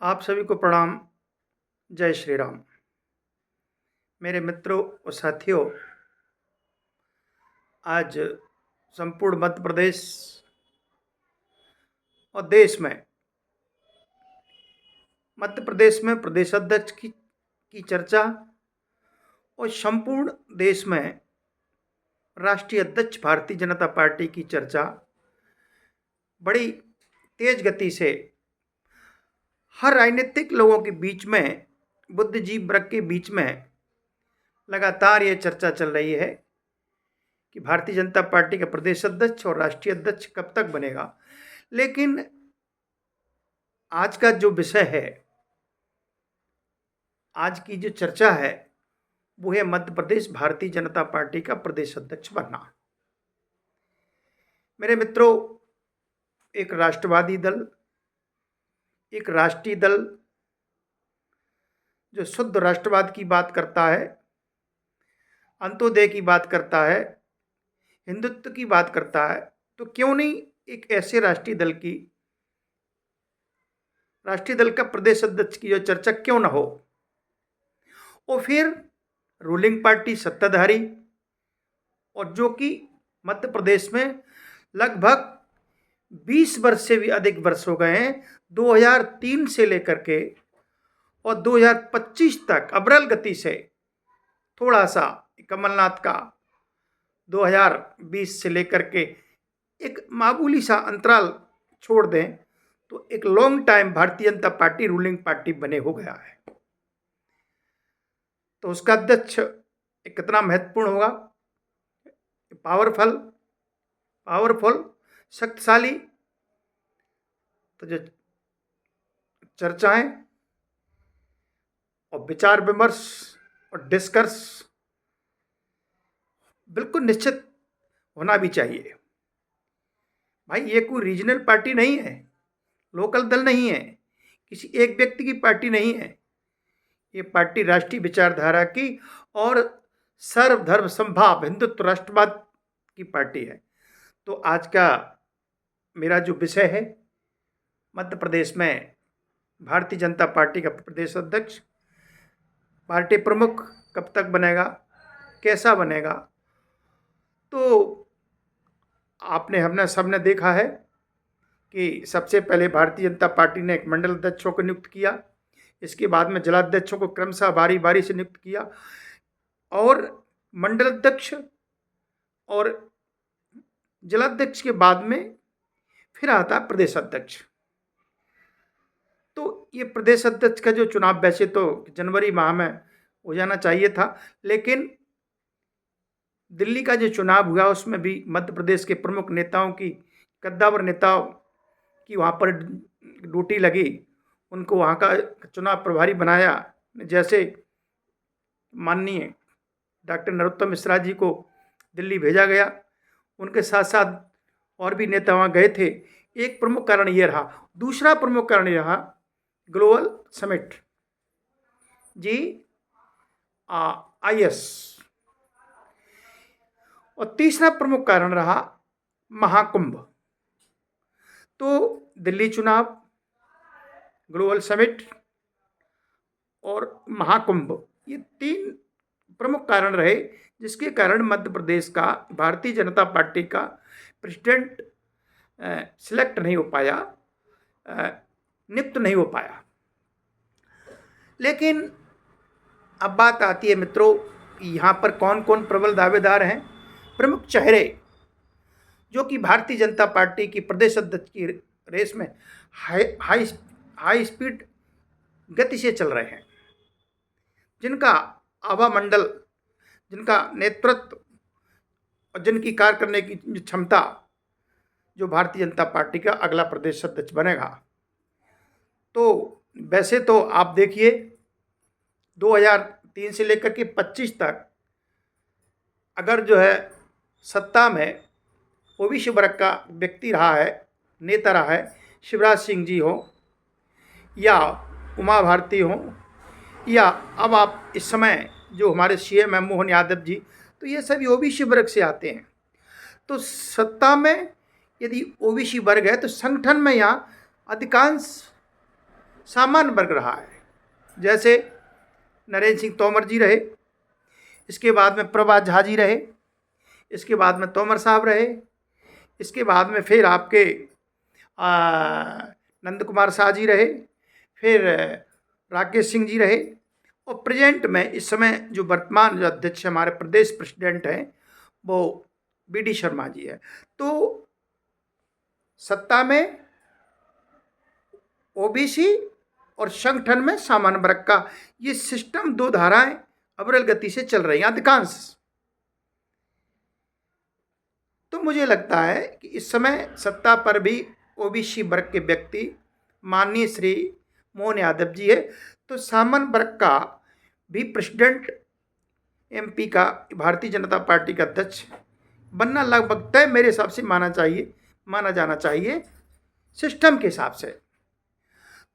आप सभी को प्रणाम। जय श्री राम। मेरे मित्रों और साथियों, आज संपूर्ण मध्य प्रदेश और देश में मध्य प्रदेश में प्रदेश अध्यक्ष की चर्चा और संपूर्ण देश में राष्ट्रीय अध्यक्ष भारतीय जनता पार्टी की चर्चा बड़ी तेज गति से हर राजनीतिक लोगों के बीच में, बुद्धिजीवी वर्ग के बीच में लगातार ये चर्चा चल रही है कि भारतीय जनता पार्टी का प्रदेश अध्यक्ष और राष्ट्रीय अध्यक्ष कब तक बनेगा। लेकिन आज का जो विषय है, आज की जो चर्चा है, वो है मध्य प्रदेश भारतीय जनता पार्टी का प्रदेश अध्यक्ष बनना। मेरे मित्रों, एक राष्ट्रवादी दल, एक राष्ट्रीय दल जो शुद्ध राष्ट्रवाद की बात करता है, अंत्योदय की बात करता है, हिंदुत्व की बात करता है, तो क्यों नहीं एक ऐसे राष्ट्रीय दल का प्रदेश अध्यक्ष की जो चर्चा क्यों ना हो। और फिर रूलिंग पार्टी सत्ताधारी, और जो कि मध्य प्रदेश में लगभग 20 वर्ष से भी अधिक वर्ष हो गए हैं, 2003 से लेकर के और 2025 तक अविरल गति से, थोड़ा सा कमलनाथ का 2020 से लेकर के एक मामूली सा अंतराल छोड़ दें तो एक long time Bharatiya Janata party ruling party बने हो गया है। तो उसका अध्यक्ष कितना महत्वपूर्ण होगा, पावरफुल, शक्तिशाली। तो जो चर्चाएं और विचार विमर्श और डिस्कस बिल्कुल निश्चित होना भी चाहिए। भाई, ये कोई रीजनल पार्टी नहीं है, लोकल दल नहीं है, किसी एक व्यक्ति की पार्टी नहीं है। ये पार्टी राष्ट्रीय विचारधारा की और सर्वधर्म समभाव हिंदुत्व राष्ट्रवाद की पार्टी है। तो आज का मेरा जो विषय है, मध्य प्रदेश में भारतीय जनता पार्टी का प्रदेश अध्यक्ष, पार्टी प्रमुख कब तक बनेगा, कैसा बनेगा। तो हमने सबने देखा है कि सबसे पहले भारतीय जनता पार्टी ने एक मंडल अध्यक्षों को नियुक्त किया, इसके बाद में जिलाध्यक्षों को क्रमशः बारी बारी से नियुक्त किया, और मंडल अध्यक्ष और जिलाध्यक्ष के बाद में फिर आता प्रदेश अध्यक्ष। तो ये प्रदेश अध्यक्ष का जो चुनाव वैसे तो जनवरी माह में हो जाना चाहिए था, लेकिन दिल्ली का जो चुनाव हुआ उसमें भी मध्य प्रदेश के प्रमुख नेताओं की, कद्दावर नेताओं की वहाँ पर ड्यूटी लगी, उनको वहाँ का चुनाव प्रभारी बनाया। जैसे माननीय डॉक्टर नरोत्तम मिश्रा जी को दिल्ली भेजा गया, उनके साथ साथ और भी नेता वहाँ गए थे। एक प्रमुख कारण ये रहा। दूसरा प्रमुख कारण ये रहा ग्लोबल समिट GIS, और तीसरा प्रमुख कारण रहा महाकुंभ। तो दिल्ली चुनाव, ग्लोबल समिट और महाकुंभ, ये तीन प्रमुख कारण रहे जिसके कारण मध्य प्रदेश का भारतीय जनता पार्टी का प्रेसिडेंट सिलेक्ट नहीं हो पाया, नियुक्त नहीं हो पाया। लेकिन अब बात आती है मित्रों, यहाँ पर कौन कौन प्रबल दावेदार हैं, प्रमुख चेहरे जो कि भारतीय जनता पार्टी की प्रदेश अध्यक्ष की रेस में हाई स्पीड गति से चल रहे हैं, जिनका आभा मंडल, जिनका नेतृत्व और जिनकी कार्य करने की क्षमता, जो भारतीय जनता पार्टी का अगला प्रदेश अध्यक्ष बनेगा। तो वैसे तो आप देखिए 2003 से लेकर के 25 तक अगर जो है सत्ता में ओबीसी वर्ग का व्यक्ति रहा है, नेता रहा है, शिवराज सिंह जी हो या उमा भारती हो, या अब आप इस समय जो हमारे CM हैं मोहन यादव जी, तो ये सभी ओबीसी वर्ग से आते हैं। तो सत्ता में यदि ओबीसी वर्ग है तो संगठन में यहाँ अधिकांश सामान्य वर्ग रहा है। जैसे नरेंद्र सिंह तोमर जी रहे, इसके बाद में प्रभात झा जी रहे, इसके बाद में तोमर साहब रहे, इसके बाद में फिर आपके नंद कुमार शाह जी रहे, फिर राकेश सिंह जी रहे, और प्रेजेंट में इस समय जो वर्तमान जो अध्यक्ष हमारे प्रदेश प्रेसिडेंट हैं वो BD शर्मा जी है। तो सत्ता में OBC और संगठन में सामान्य वर्ग का ये सिस्टम, दो धाराएं अविरल गति से चल रही हैं अधिकांश। तो मुझे लगता है कि इस समय सत्ता पर भी OBC वर्ग के व्यक्ति माननीय श्री मोहन यादव जी है। तो सामान्य वर्ग का भी प्रेसिडेंट MP का भारतीय जनता पार्टी का अध्यक्ष बनना लगभग तय मेरे हिसाब से माना जाना चाहिए सिस्टम के हिसाब से।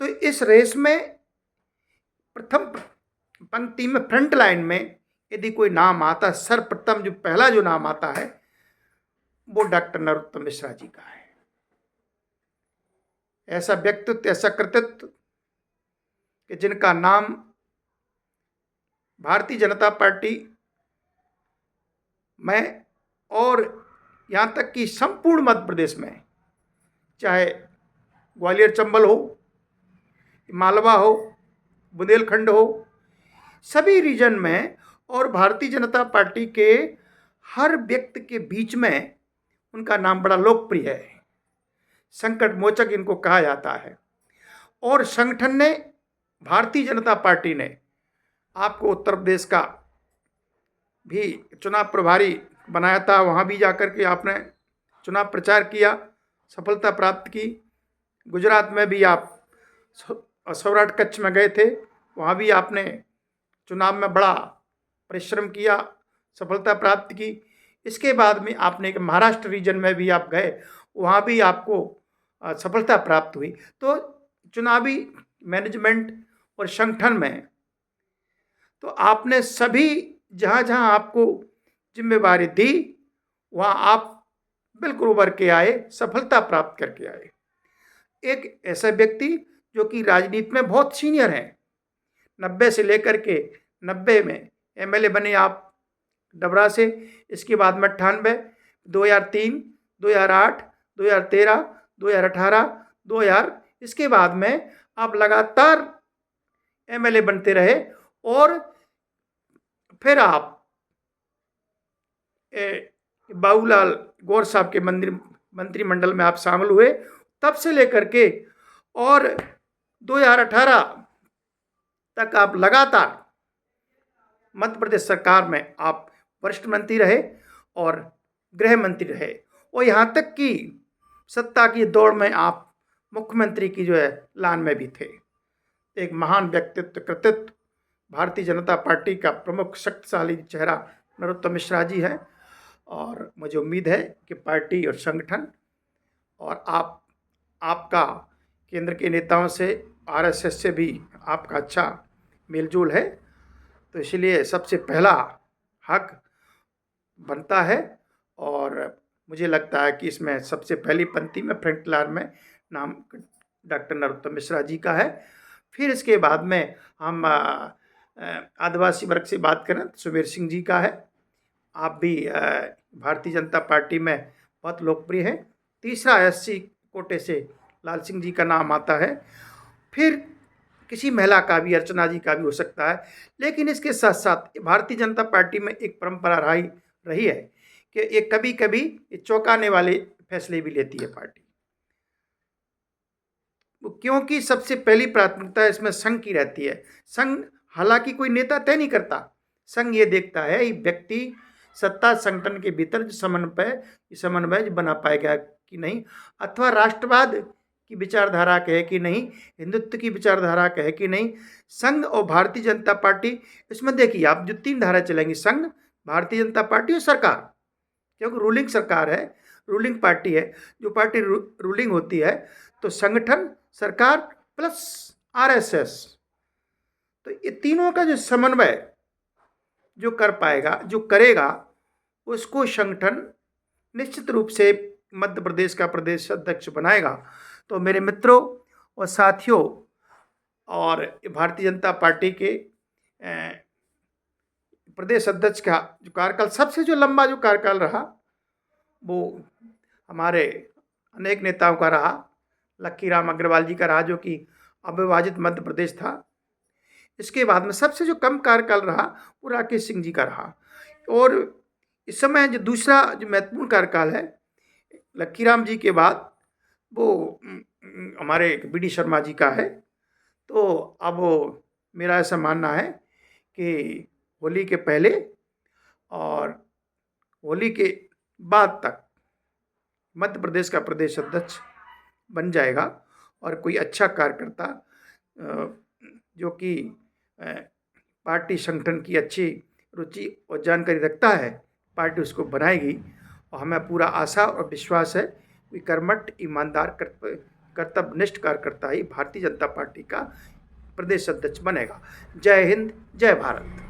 तो इस रेस में प्रथम पंक्ति में, फ्रंट लाइन में यदि कोई नाम आता है, सर्वप्रथम जो पहला जो नाम आता है वो डॉक्टर नरोत्तम मिश्रा जी का है। ऐसा व्यक्तित्व, ऐसा कृतित्व कि जिनका नाम भारतीय जनता पार्टी में और यहाँ तक कि संपूर्ण मध्य प्रदेश में, चाहे ग्वालियर चंबल हो, मालवा हो, बुंदेलखंड हो, सभी रीजन में और भारतीय जनता पार्टी के हर व्यक्ति के बीच में उनका नाम बड़ा लोकप्रिय है। संकट मोचक इनको कहा जाता है। और संगठन ने, भारतीय जनता पार्टी ने आपको उत्तर प्रदेश का भी चुनाव प्रभारी बनाया था, वहाँ भी जाकर के आपने चुनाव प्रचार किया, सफलता प्राप्त की। गुजरात में भी आप सौराठ कच्छ में गए थे, वहाँ भी आपने चुनाव में बड़ा परिश्रम किया, सफलता प्राप्त की। इसके बाद में आपने एक महाराष्ट्र रीजन में भी आप गए, वहाँ भी आपको सफलता प्राप्त हुई। तो चुनावी मैनेजमेंट और संगठन में तो आपने सभी जहाँ जहाँ आपको जिम्मेवारी दी वहाँ आप बिल्कुल उभर के आए, सफलता प्राप्त करके आए। एक ऐसा व्यक्ति जो कि राजनीति में बहुत सीनियर हैं, 90 से लेकर के 90 में MLA बने आप डबरा से, इसके बाद में 98, 2003, 2008, 2013, 2018, 2000, इसके बाद में आप लगातार MLA बनते रहे और फिर आप बाबूलाल गौर साहब के मंत्रिमंडल में आप शामिल हुए। तब से लेकर के और 2018 तक आप लगातार मध्य प्रदेश सरकार में आप वरिष्ठ मंत्री रहे और गृह मंत्री रहे, और यहाँ तक कि सत्ता की दौड़ में आप मुख्यमंत्री की जो है लाइन में भी थे। एक महान व्यक्तित्व, कृतित्व, भारतीय जनता पार्टी का प्रमुख शक्तिशाली चेहरा नरोत्तम मिश्रा जी है। और मुझे उम्मीद है कि पार्टी और संगठन और आपका केंद्र के नेताओं से, RSS से भी आपका अच्छा मेलजोल है। तो इसलिए सबसे पहला हक बनता है और मुझे लगता है कि इसमें सबसे पहली पंक्ति में, फ्रंट लाइन में नाम डॉक्टर नरोत्तम मिश्रा जी का है। फिर इसके बाद में हम आदिवासी वर्ग से बात करें तो सुमेर सिंह जी का है। आप भी भारतीय जनता पार्टी में बहुत लोकप्रिय है। तीसरा SC कोटे से लाल सिंह जी का नाम आता है। फिर किसी महिला का भी, अर्चना जी का भी हो सकता है। लेकिन इसके साथ साथ भारतीय जनता पार्टी में एक परंपरा रही है कि ये कभी कभी चौंकाने वाले फैसले भी लेती है पार्टी, क्योंकि सबसे पहली प्राथमिकता इसमें संघ की रहती है। संघ हालांकि कोई नेता तय नहीं करता, संघ ये देखता है व्यक्ति सत्ता संगठन के भीतर जो समन्वय बना पाएगा कि नहीं, अथवा राष्ट्रवाद की विचारधारा का है कि नहीं, हिंदुत्व की विचारधारा का है कि नहीं। संघ और भारतीय जनता पार्टी, इसमें देखिए आप जो 3 धारा चलेंगी, संघ, भारतीय जनता पार्टी और सरकार, क्योंकि रूलिंग सरकार है, रूलिंग पार्टी है। जो पार्टी रूलिंग होती है तो संगठन, सरकार प्लस RSS, तो ये तीनों का जो समन्वय जो कर पाएगा, जो करेगा, उसको संगठन निश्चित रूप से मध्य प्रदेश का प्रदेश अध्यक्ष बनाएगा। तो मेरे मित्रों और साथियों, और भारतीय जनता पार्टी के प्रदेश अध्यक्ष का जो कार्यकाल, सबसे जो लंबा जो कार्यकाल रहा वो हमारे अनेक नेताओं का रहा। लक्कीराम अग्रवाल जी का रहा, जो कि अविभाजित मध्य प्रदेश था। इसके बाद में सबसे जो कम कार्यकाल रहा वो राकेश सिंह जी का रहा। और इस समय जो दूसरा जो महत्वपूर्ण कार्यकाल है लक्कीराम जी के बाद, वो हमारे बी डी शर्मा जी का है। तो अब मेरा ऐसा मानना है कि होली के पहले और होली के बाद तक मध्य प्रदेश का प्रदेश अध्यक्ष बन जाएगा, और कोई अच्छा कार्यकर्ता जो कि पार्टी संगठन की अच्छी रुचि और जानकारी रखता है, पार्टी उसको बनाएगी। और हमें पूरा आशा और विश्वास है कि कर्मठ, ईमानदार, कर्तव्यनिष्ठ कार्यकर्ता ही भारतीय जनता पार्टी का प्रदेश अध्यक्ष बनेगा। जय हिंद, जय भारत।